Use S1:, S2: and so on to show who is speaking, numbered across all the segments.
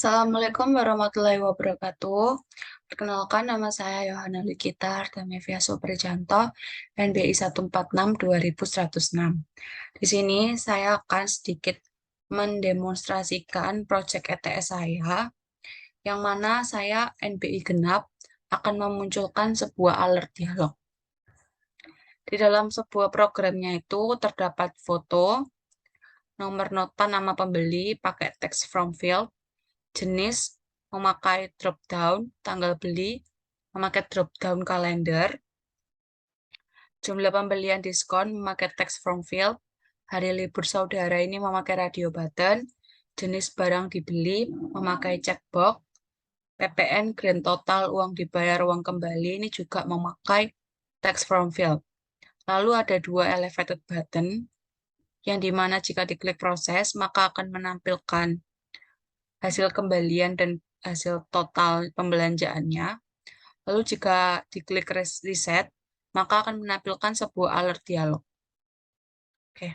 S1: Assalamualaikum warahmatullahi wabarakatuh. Perkenalkan, nama saya Yohana Likita Artamevia Suprijanto, NBI 146-2106. Di sini saya akan sedikit mendemonstrasikan proyek ETS saya, yang mana saya NBI genap akan memunculkan sebuah alert dialog. Di dalam sebuah programnya itu terdapat foto, nomor nota nama pembeli pakai text from field, jenis memakai drop down tanggal beli, memakai drop down kalender, jumlah pembelian diskon memakai text from field, hari libur saudara ini memakai radio button, jenis barang dibeli memakai checkbox, PPN grand total uang dibayar uang kembali ini juga memakai text from field. Lalu ada dua elevated button yang dimana jika diklik proses maka akan menampilkan hasil kembalian dan hasil total pembelanjaannya. Lalu jika diklik reset, maka akan menampilkan sebuah alert dialog. Oke,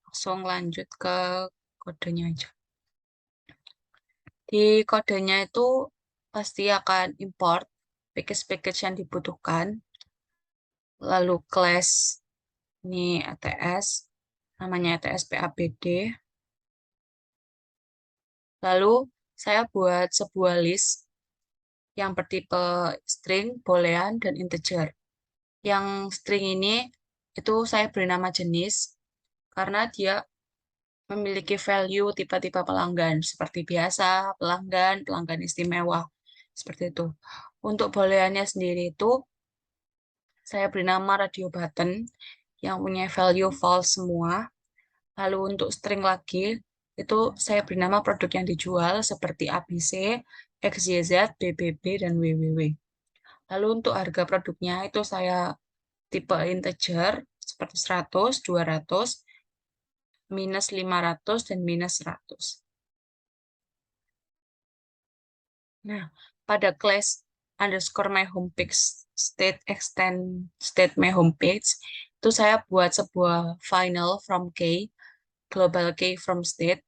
S1: langsung lanjut ke kodenya aja. Di kodenya itu pasti akan import package-package yang dibutuhkan. Lalu class ini ETS, namanya ETS PABD. Lalu saya buat sebuah list yang bertipe string, boolean, dan integer. Yang string ini itu saya beri nama jenis karena dia memiliki value tipe-tipe pelanggan seperti biasa, pelanggan, pelanggan istimewa, seperti itu. Untuk booleannya sendiri itu saya beri nama radio button yang punya value false semua. Lalu untuk string lagi itu saya beri nama produk yang dijual seperti ABC, XYZ, BBB, dan WWW. Lalu untuk harga produknya itu saya tipe integer seperti 100, 200, minus 500, dan minus 100. Nah, pada class underscore my homepage state extend state my homepage, itu saya buat sebuah final from key, global key from state.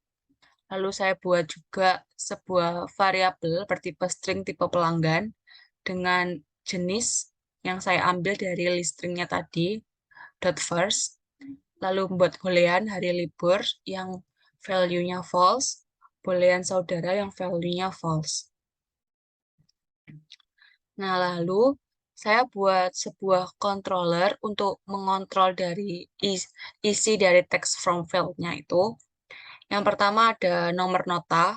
S1: Lalu saya buat juga sebuah variabel bertipe string tipe pelanggan dengan jenis yang saya ambil dari list stringnya tadi, dot first. Lalu membuat boolean hari libur yang value-nya false, boolean saudara yang value-nya false. Nah, lalu saya buat sebuah controller untuk mengontrol dari isi dari text from field-nya itu. Yang pertama ada nomor nota,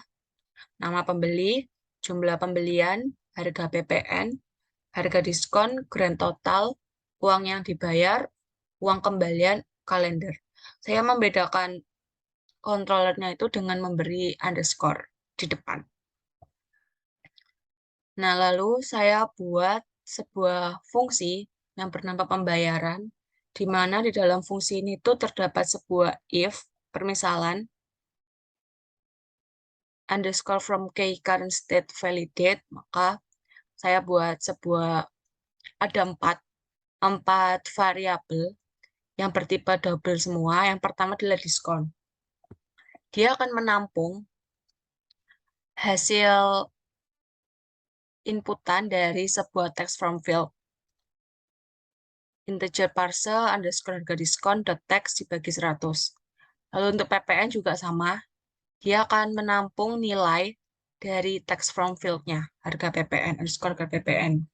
S1: nama pembeli, jumlah pembelian, harga PPN, harga diskon, grand total, uang yang dibayar, uang kembalian, kalender. Saya membedakan controllernya itu dengan memberi underscore di depan. Nah, lalu saya buat sebuah fungsi yang bernama pembayaran, di mana di dalam fungsi ini tuh terdapat sebuah if, permisalan, underscore from key current state validate, maka saya buat ada empat variabel yang bertipe double semua. Yang pertama adalah diskon. Dia akan menampung hasil inputan dari sebuah text from field. Integer parcel underscore harga diskon dot text dibagi 100. Lalu untuk PPN juga sama. Dia akan menampung nilai dari text from field-nya, harga PPN, underscore harga PPN.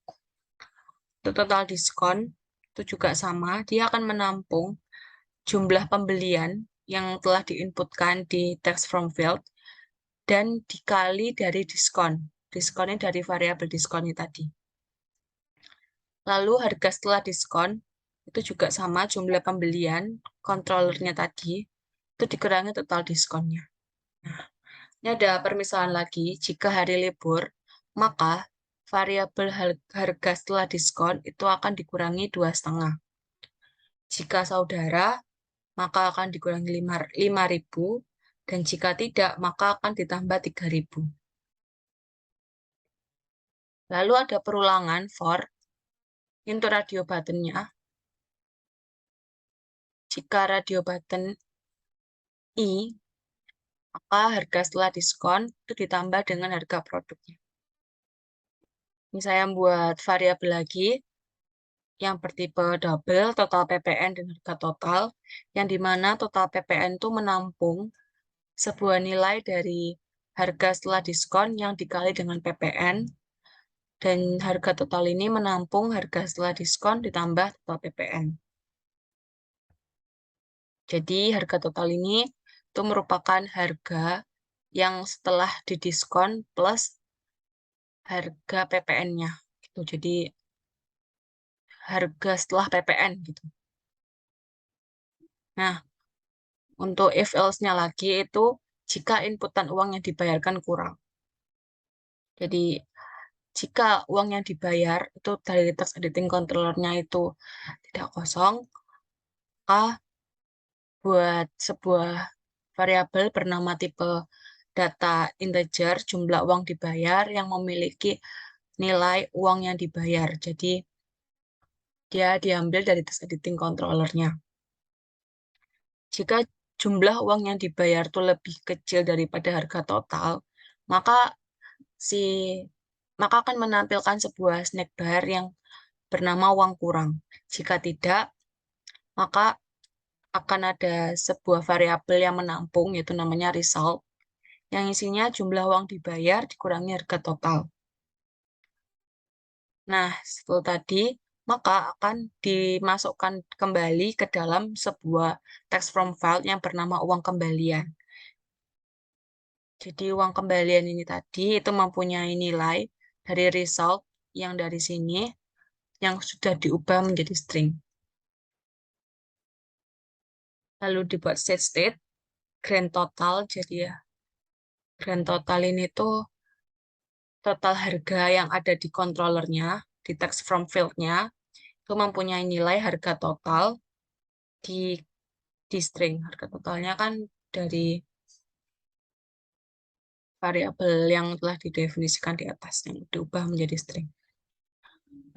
S1: Untuk total diskon, itu juga sama. Dia akan menampung jumlah pembelian yang telah diinputkan di text from field dan dikali dari diskon. Diskonnya dari variabel diskonnya tadi. Lalu harga setelah diskon, itu juga sama jumlah pembelian, controllernya tadi, itu dikurangi total diskonnya. Nah, ini ada permisalan lagi, jika hari libur, maka variabel harga setelah diskon itu akan dikurangi 2,5. Jika saudara, maka akan dikurangi 5.000, dan jika tidak, maka akan ditambah 3.000. Lalu ada perulangan for, untuk radio button-nya. Jika radio button I maka harga setelah diskon itu ditambah dengan harga produknya. Ini saya buat variabel lagi yang bertipe double, total PPN dan harga total, yang dimana total PPN itu menampung sebuah nilai dari harga setelah diskon yang dikali dengan PPN, dan harga total ini menampung harga setelah diskon ditambah total PPN. Jadi harga total ini itu merupakan harga yang setelah didiskon plus harga PPN-nya. Gitu. Jadi harga setelah PPN gitu. Nah, untuk if else-nya lagi itu jika inputan uang yang dibayarkan kurang. Jadi jika uang yang dibayar itu dari text editing controllernya itu tidak kosong, maka buat sebuah variabel bernama tipe data integer jumlah uang dibayar yang memiliki nilai uang yang dibayar. Jadi dia diambil dari text editing controllernya. Jika jumlah uang yang dibayar itu lebih kecil daripada harga total, maka si maka akan menampilkan sebuah snack bar yang bernama uang kurang. Jika tidak, maka akan ada sebuah variabel yang menampung, yaitu namanya result, yang isinya jumlah uang dibayar dikurangi harga total. Nah, setelah tadi, maka akan dimasukkan kembali ke dalam sebuah text from file yang bernama uang kembalian. Jadi uang kembalian ini tadi itu mempunyai nilai dari result yang dari sini yang sudah diubah menjadi string. Lalu dibuat state, grand total, jadi ya grand total ini tuh total harga yang ada di controllernya, di text from field-nya, itu mempunyai nilai harga total di string. Harga totalnya kan dari variabel yang telah didefinisikan di atas, yang diubah menjadi string.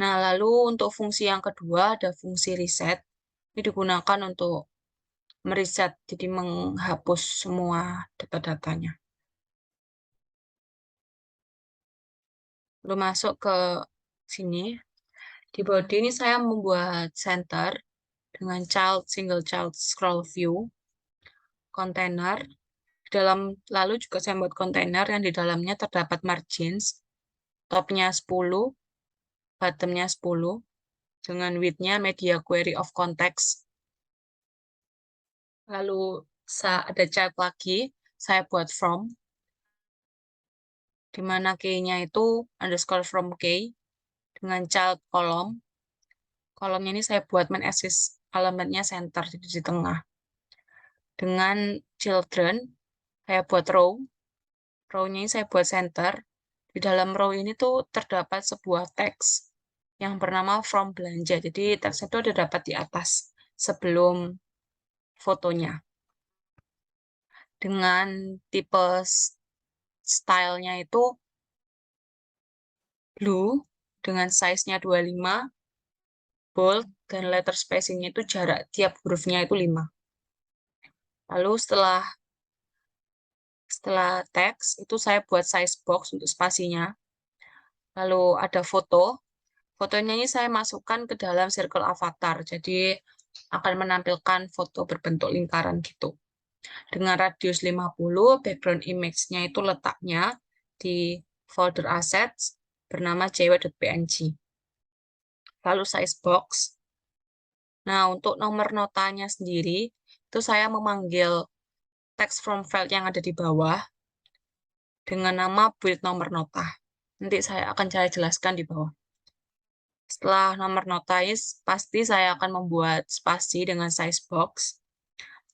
S1: Nah, lalu untuk fungsi yang kedua ada fungsi reset. Ini digunakan untuk mereset, jadi menghapus semua data-datanya. Lalu masuk ke sini. Di body ini saya membuat center dengan single child scroll view, container. Lalu juga saya buat container yang di dalamnya terdapat margins, topnya 10, bottomnya 10, dengan width-nya media query of context. Lalu ada child lagi, saya buat from, di mana key-nya itu underscore from key, dengan child kolom. Kolomnya ini saya buat main axis elemennya center, jadi di tengah. Dengan children, saya buat row. Row-nya ini saya buat center. Di dalam row ini tuh terdapat sebuah teks yang bernama from belanja. Jadi teks itu ada dapat di atas sebelum fotonya. Dengan tipe stylenya itu blue, dengan size-nya 25, bold, dan letter spacing-nya itu jarak tiap hurufnya itu 5. Lalu setelah teks, itu saya buat size box untuk spasinya. Lalu ada foto. Fotonya ini saya masukkan ke dalam circle avatar. Jadi akan menampilkan foto berbentuk lingkaran gitu. Dengan radius 50, background image-nya itu letaknya di folder assets bernama jw.png. Lalu size box. Nah, untuk nomor notanya sendiri, itu saya memanggil text from file yang ada di bawah dengan nama build nomor nota. Nanti saya akan jelaskan di bawah. Setelah nomor notais, pasti saya akan membuat spasi dengan size box.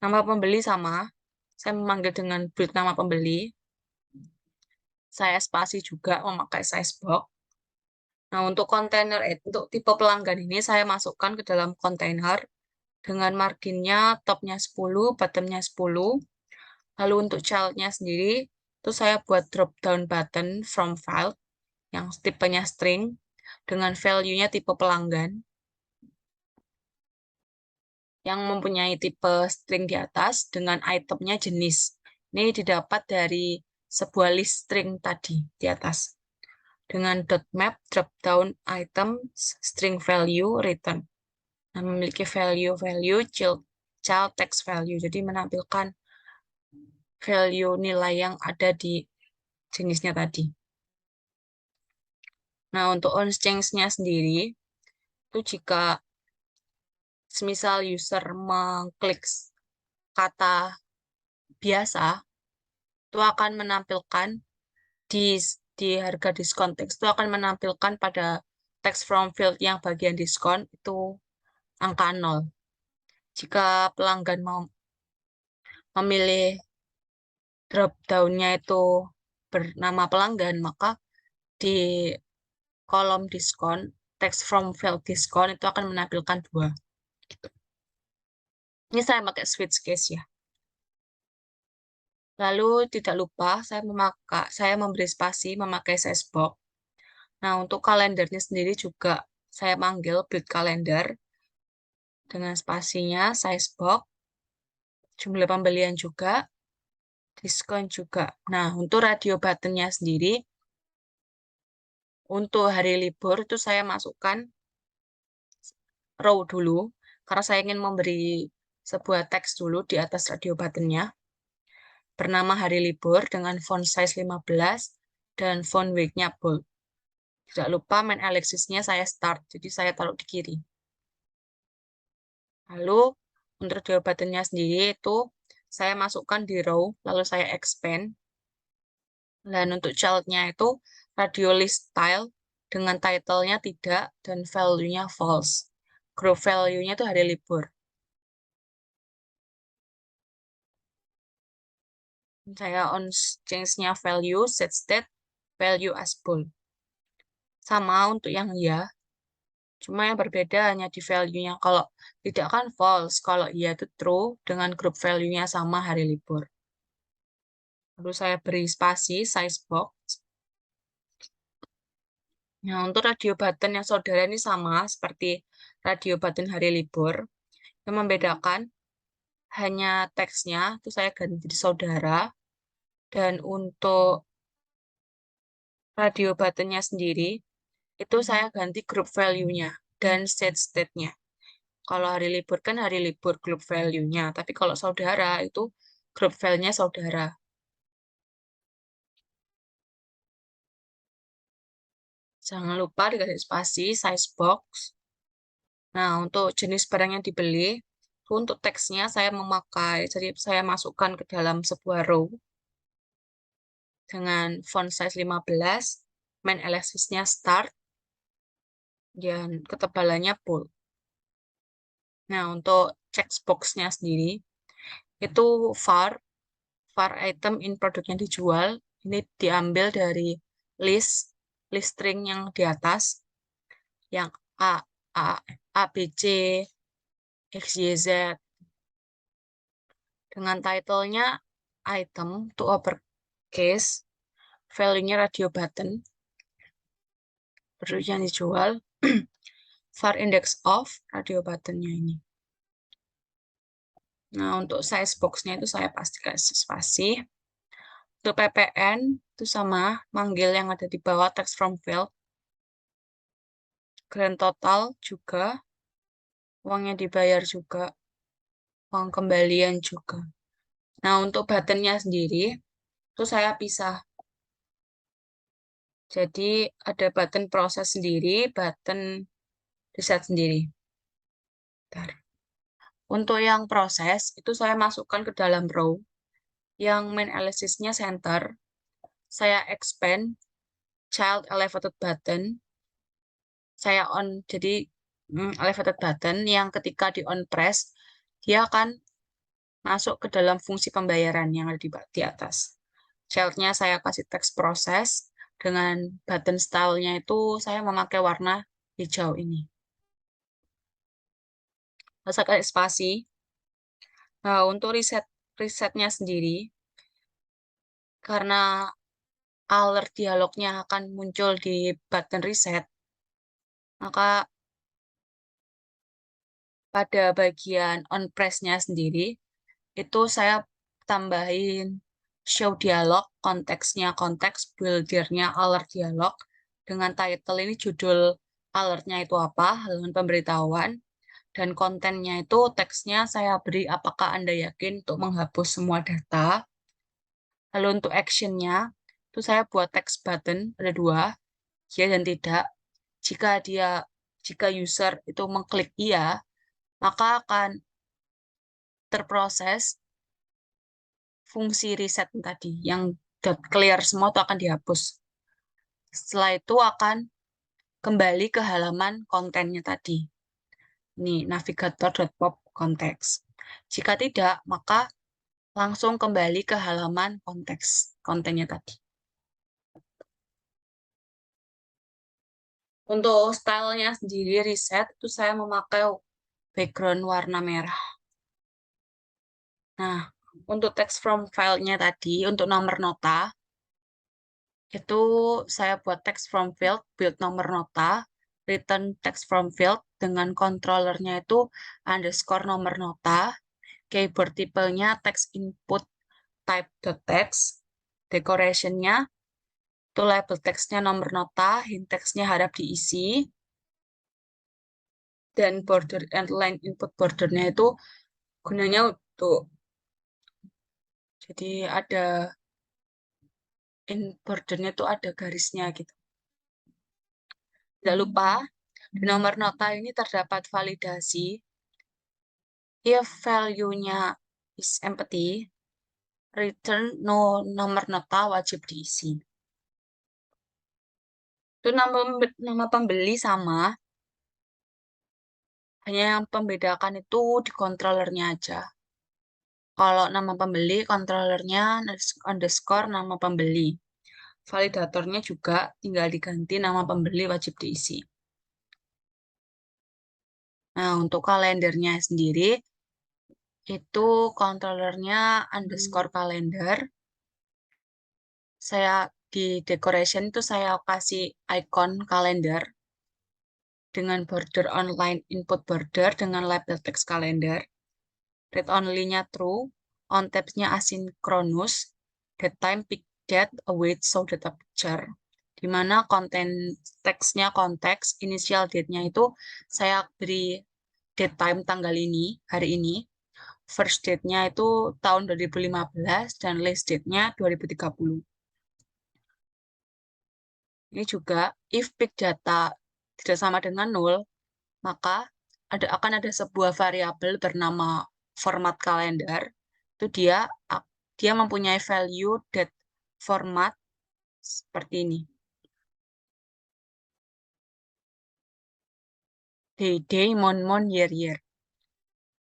S1: Nama pembeli sama, saya memanggil dengan build nama pembeli. Saya spasi juga memakai size box. Nah, untuk kontainer, untuk tipe pelanggan ini saya masukkan ke dalam kontainer dengan marginnya topnya 10, bottomnya 10. Lalu untuk child-nya sendiri, itu saya buat drop down button from file yang tipenya string dengan value-nya tipe pelanggan yang mempunyai tipe string di atas dengan itemnya jenis. Ini didapat dari sebuah list string tadi di atas. Dengan dot map drop down item string value return. Nah, memiliki value child text value. Jadi menampilkan value nilai yang ada di jenisnya tadi. Nah, untuk onChange-nya sendiri, itu jika semisal user mengklik kata biasa, itu akan menampilkan di harga diskon teks itu akan menampilkan pada text from field yang bagian diskon itu angka 0. Jika pelanggan mau memilih drop down-nya itu bernama pelanggan, maka di kolom diskon, text from field diskon itu akan menampilkan 2. Ini saya pakai switch case ya. Lalu tidak lupa saya memberi spasi memakai size box. Nah, untuk kalendernya sendiri juga saya panggil build kalender dengan spasinya size box, jumlah pembelian juga, diskon juga. Nah, untuk radio buttonnya sendiri, untuk hari libur itu saya masukkan row dulu, karena saya ingin memberi sebuah teks dulu di atas radio buttonnya, bernama hari libur dengan font size 15 dan font weight-nya bold. Tidak lupa main Alexis-nya saya start, jadi saya taruh di kiri. Lalu untuk radio buttonnya sendiri itu saya masukkan di row, lalu saya expand. Dan untuk child-nya itu radio list style dengan title-nya tidak dan value-nya false. Group value-nya itu hari libur. Saya on change-nya value, set state, value as bold. Sama untuk yang ya, cuma yang berbeda hanya di value-nya. Kalau tidak kan false, kalau iya itu true dengan group value-nya sama hari libur. Lalu saya beri spasi, size box. Nah, untuk radio button yang saudara ini sama seperti radio button hari libur. Yang membedakan hanya teksnya, itu saya ganti jadi saudara. Dan untuk radio buttonnya sendiri, itu saya ganti group value-nya dan set state-nya. Kalau hari libur kan hari libur group value-nya, tapi kalau saudara itu group file-nya saudara. Jangan lupa dikasih spasi, size box. Nah, untuk jenis barang yang dibeli, untuk teksnya saya memakai, jadi saya masukkan ke dalam sebuah row dengan font size 15, main Alexis-nya start, dan ketebalannya bold. Nah, untuk checkbox-nya sendiri, itu var item in produk yang dijual, ini diambil dari list string yang di atas, yang A, A, A, B, C, X, Y, Z. Dengan title-nya item to uppercase, value-nya radio button, produk yang dijual, var index of radio button-nya ini. Nah, untuk size box-nya itu saya pasti kasih spasi. Untuk PPN, itu sama, manggil yang ada di bawah text from field. Grand total juga, uangnya dibayar juga, uang kembalian juga. Nah, untuk button-nya sendiri, itu saya pisah. Jadi, ada button proses sendiri, button riset sendiri. Bentar. Untuk yang proses, itu saya masukkan ke dalam row. Yang main analysis-nya center, saya expand child elevated button. Saya on, jadi elevated button yang ketika di on press, dia akan masuk ke dalam fungsi pembayaran yang ada di atas. Child-nya saya kasih teks proses, dengan button style-nya itu saya memakai warna hijau ini. Saya kasih spasi. Nah, untuk risetnya sendiri, karena alert dialognya akan muncul di button reset, maka pada bagian on press-nya sendiri, itu saya tambahin show dialog, konteksnya konteks, buildernya alert dialog. Dengan title ini judul alertnya itu apa, halaman pemberitahuan. Dan kontennya itu teksnya saya beri apakah Anda yakin untuk menghapus semua data. Lalu untuk actionnya, itu saya buat text button, ada dua, ya dan tidak. Jika user itu mengklik iya, maka akan terproses fungsi reset tadi, yang clear semua itu akan dihapus. Setelah itu akan kembali ke halaman kontennya tadi. Ini navigator.pop konteks. Jika tidak, maka langsung kembali ke halaman konteks kontennya tadi. Untuk stylenya sendiri reset itu saya memakai background warna merah. Nah, untuk text from file-nya tadi, untuk nomor nota, itu saya buat text from field, build nomor nota, return text from field, dengan controllernya itu underscore nomor nota, keyboard tipenya text input type.text, decoration-nya itu label teksnya nomor nota, hint teksnya harap diisi, dan border and line input bordernya itu gunanya untuk jadi ada in bordernya itu ada garisnya gitu. Tidak lupa di nomor nota ini terdapat validasi. If value-nya is empty, return no nomor nota wajib diisi. Itu nama pembeli sama, hanya yang membedakan itu di controllernya aja. Kalau nama pembeli, controllernya underscore nama pembeli. Validatornya juga tinggal diganti nama pembeli wajib diisi. Nah, untuk kalendernya sendiri, itu controllernya underscore kalender. Saya di decoration itu saya kasih icon kalender dengan border online input border dengan label text kalender. Read only-nya true, on tabs-nya asynchronous, date time pick date await show data picture. Di mana konten teksnya konteks, initial date-nya itu saya beri date time tanggal ini, hari ini. First date-nya itu tahun 2015 dan last date-nya 2030. Ini juga, if pick data tidak sama dengan 0, maka akan ada sebuah variabel bernama format kalender. Itu dia mempunyai value date format seperti ini. Day, month, year.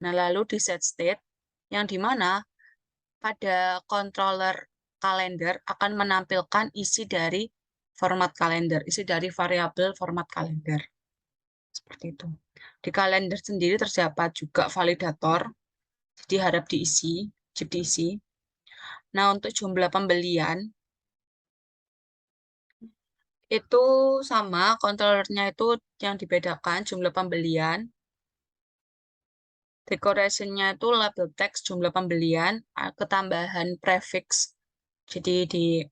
S1: Nah, lalu di set state, yang dimana pada controller kalender akan menampilkan isi dari format kalender, isi dari variabel format kalender. Seperti itu. Di kalender sendiri terdapat juga validator, jadi harap diisi, wajib diisi. Nah, untuk jumlah pembelian, itu sama, controllernya itu yang dibedakan, jumlah pembelian. Decoration-nya itu label teks, jumlah pembelian, ketambahan prefix. Jadi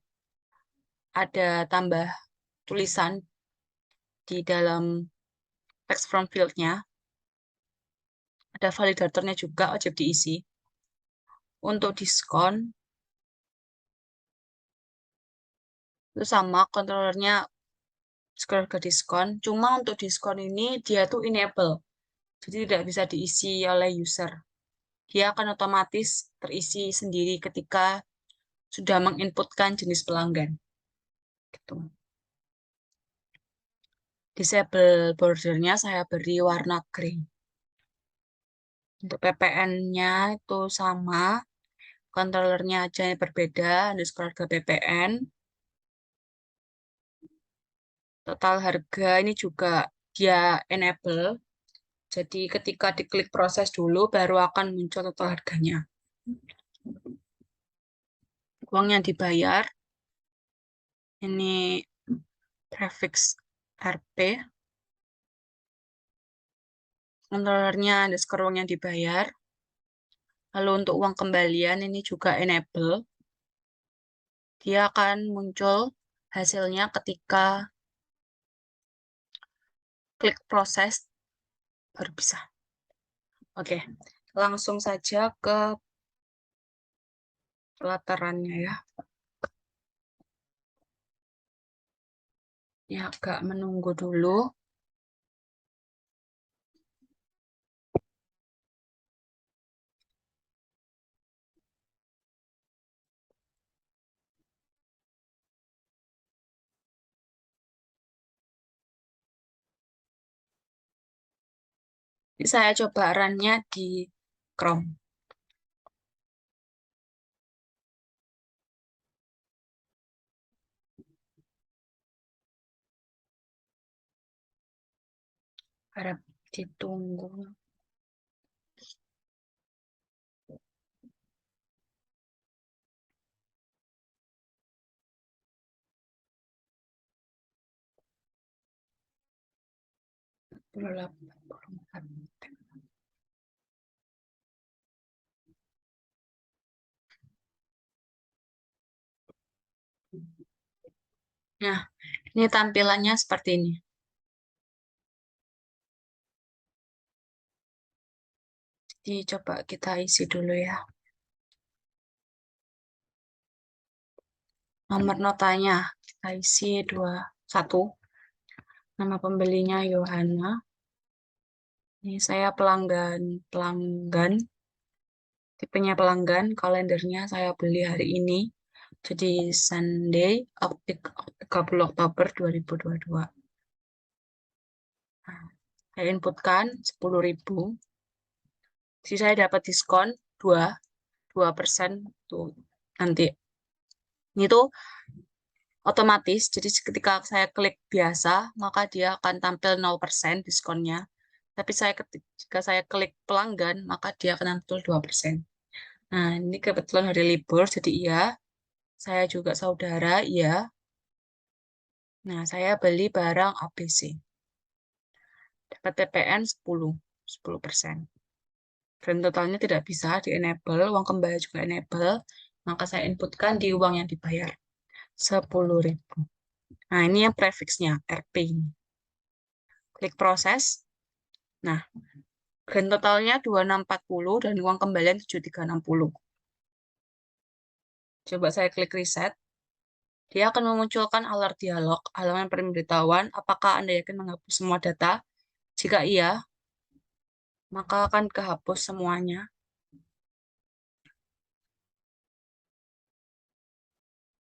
S1: ada tambah tulisan di dalam text from field-nya. Ada validatornya juga, wajib diisi. Untuk diskon, itu sama, controllernya scroll ke diskon. Cuma untuk diskon ini, dia tuh enable. Jadi tidak bisa diisi oleh user. Dia akan otomatis terisi sendiri ketika sudah menginputkan jenis pelanggan. Gitu. Disable bordernya saya beri warna grey. Untuk PPN-nya itu sama, controllernya aja yang berbeda, underscore ke PPN. Total harga ini juga dia enable. Jadi ketika diklik proses dulu, baru akan muncul total harganya. Uang yang dibayar, ini prefix RP. Controllernya underscore uang yang dibayar. Lalu untuk uang kembalian ini juga enable. Dia akan muncul hasilnya ketika klik proses baru bisa. Oke, langsung saja ke pelatarannya ya. Ini agak menunggu dulu. Ini saya coba run-nya di Chrome. Harap ditunggu. Nah, ini tampilannya seperti ini. Jadi coba kita isi dulu ya. Nomor notanya kita isi 21. Nama pembelinya Yohana. Ini saya pelanggan, tipenya pelanggan, kalendernya saya beli hari ini. Jadi Sunday, 30 Oktober 2022. Nah, saya inputkan 10.000. Jadi saya dapat diskon 2% tuh nanti. Ini tuh otomatis, jadi ketika saya klik biasa, maka dia akan tampil 0% diskonnya. Tapi jika saya klik pelanggan, maka dia akan tampil 2%. Nah, ini kebetulan hari libur, jadi iya. Saya juga saudara, iya. Nah, saya beli barang ABC. Dapat TPN 10%. Dan totalnya tidak bisa di-enable, uang kembali juga enable. Maka saya inputkan di uang yang dibayar. 10.000. Nah, ini yang prefixnya, RP ini. Klik proses. Nah, grand totalnya 2640 dan uang kembalian 7360. Coba saya klik reset. Dia akan memunculkan alert dialog, halaman pemberitahuan, apakah Anda yakin menghapus semua data? Jika iya, maka akan kehapus semuanya.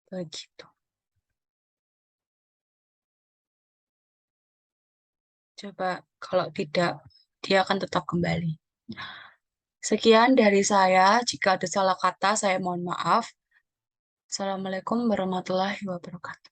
S1: Begitu. Coba kalau tidak, dia akan tetap kembali. Sekian dari saya. Jika ada salah kata, saya mohon maaf. Assalamualaikum warahmatullahi wabarakatuh.